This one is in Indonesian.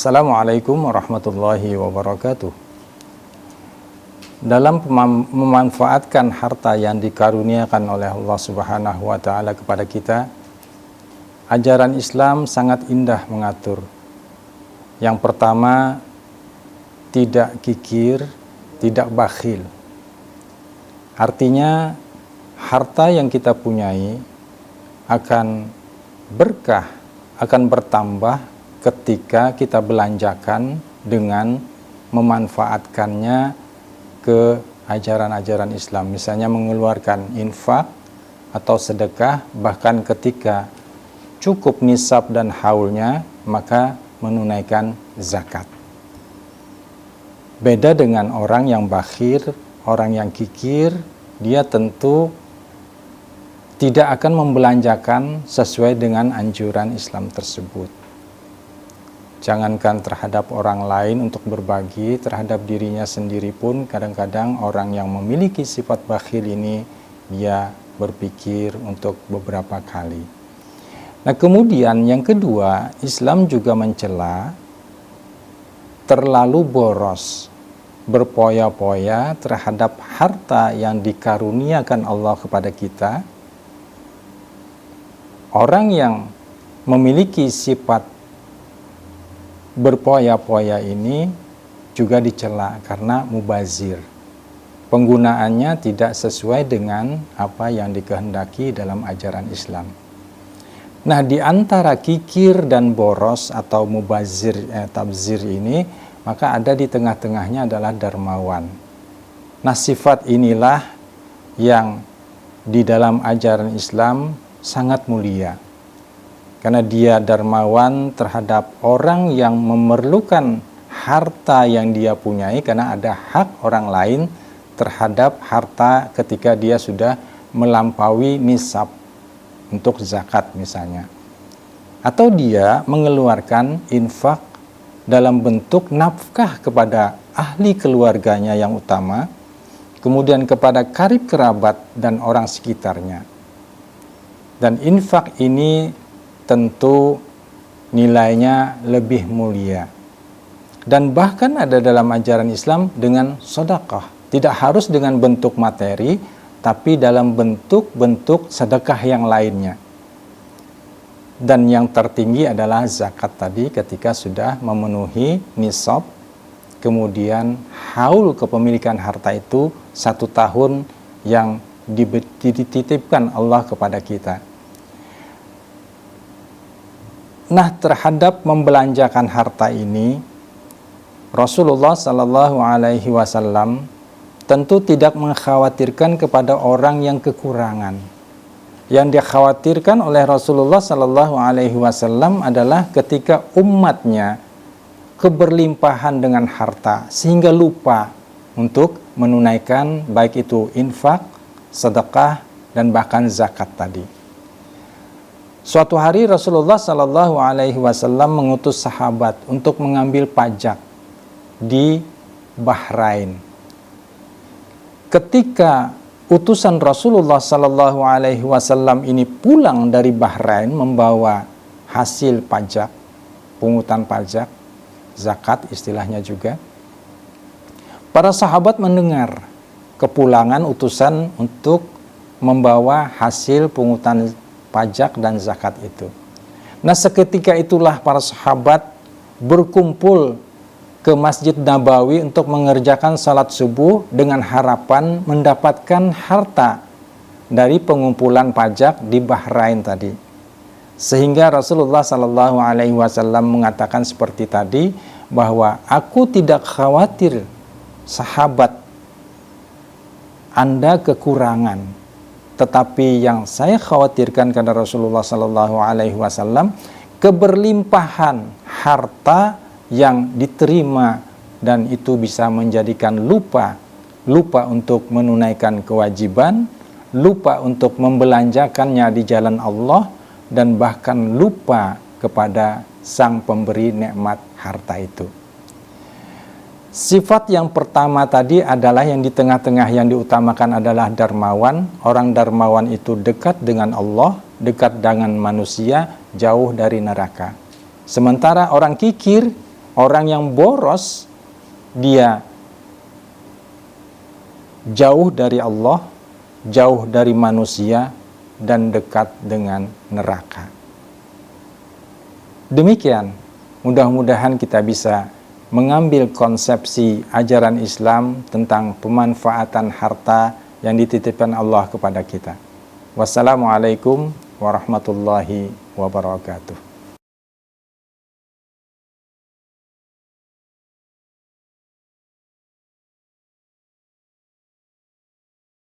Assalamualaikum warahmatullahi wabarakatuh. Dalam memanfaatkan harta yang dikaruniakan oleh Allah Subhanahu wa Ta'ala kepada kita, ajaran Islam sangat indah mengatur. Yang pertama, tidak kikir, tidak bakhil. Artinya, harta yang kita punyai akan berkah, akan bertambah ketika kita belanjakan dengan memanfaatkannya ke ajaran-ajaran Islam. Misalnya mengeluarkan infak atau sedekah, bahkan ketika cukup nisab dan haulnya, maka menunaikan zakat. Beda dengan orang yang bakhil, orang yang kikir, dia tentu tidak akan membelanjakan sesuai dengan anjuran Islam tersebut. Jangankan terhadap orang lain untuk berbagi, terhadap dirinya sendiri pun kadang-kadang orang yang memiliki sifat bakhil ini dia berpikir untuk beberapa kali. Nah, kemudian yang kedua, Islam juga mencela terlalu boros, berpoya-poya terhadap harta yang dikaruniakan Allah kepada kita. Orang yang memiliki sifat berpoya-poya ini juga dicela karena mubazir. Penggunaannya tidak sesuai dengan apa yang dikehendaki dalam ajaran Islam. Nah, di antara kikir dan boros atau mubazir, tabzir ini, maka ada di tengah-tengahnya adalah dermawan. Nah, sifat inilah yang di dalam ajaran Islam sangat mulia. Karena dia dermawan terhadap orang yang memerlukan harta yang dia punyai, karena ada hak orang lain terhadap harta ketika dia sudah melampaui nisab untuk zakat misalnya. Atau dia mengeluarkan infak dalam bentuk nafkah kepada ahli keluarganya yang utama, kemudian kepada karib kerabat dan orang sekitarnya. Dan infak ini tentu nilainya lebih mulia. Dan bahkan ada dalam ajaran Islam dengan sedekah. Tidak harus dengan bentuk materi, tapi dalam bentuk-bentuk sedekah yang lainnya. Dan yang tertinggi adalah zakat tadi ketika sudah memenuhi nisab, kemudian haul kepemilikan harta itu 1 tahun yang dititipkan Allah kepada kita. Nah, terhadap membelanjakan harta ini, Rasulullah Sallallahu Alaihi Wasallam tentu tidak mengkhawatirkan kepada orang yang kekurangan. Yang dikhawatirkan oleh Rasulullah Sallallahu Alaihi Wasallam adalah ketika umatnya keberlimpahan dengan harta sehingga lupa untuk menunaikan baik itu infak, sedekah, dan bahkan zakat tadi. Suatu hari Rasulullah Sallallahu Alaihi Wasallam mengutus sahabat untuk mengambil pajak di Bahrain. Ketika utusan Rasulullah Sallallahu Alaihi Wasallam ini pulang dari Bahrain membawa hasil pajak, pungutan pajak, zakat istilahnya juga, para sahabat mendengar kepulangan utusan untuk membawa hasil pungutan pajak dan zakat itu. Nah, seketika itulah para sahabat berkumpul ke Masjid Nabawi untuk mengerjakan salat subuh dengan harapan mendapatkan harta dari pengumpulan pajak di Bahrain tadi. Sehingga Rasulullah Sallallahu Alaihi Wasallam mengatakan seperti tadi, bahwa aku tidak khawatir sahabat Anda kekurangan, tetapi yang saya khawatirkan karena Rasulullah Sallallahu Alaihi Wasallam keberlimpahan harta yang diterima dan itu bisa menjadikan lupa untuk menunaikan kewajiban, lupa untuk membelanjakannya di jalan Allah, dan bahkan lupa kepada sang pemberi nikmat harta itu. Sifat yang pertama tadi adalah yang di tengah-tengah yang diutamakan adalah dermawan. Orang dermawan itu dekat dengan Allah, dekat dengan manusia, jauh dari neraka. Sementara orang kikir, Orang yang boros, dia jauh dari Allah, jauh dari manusia, dan dekat dengan neraka. Demikian, mudah-mudahan kita bisa mengambil konsepsi ajaran Islam tentang pemanfaatan harta yang dititipkan Allah kepada kita. Wassalamualaikum warahmatullahi wabarakatuh.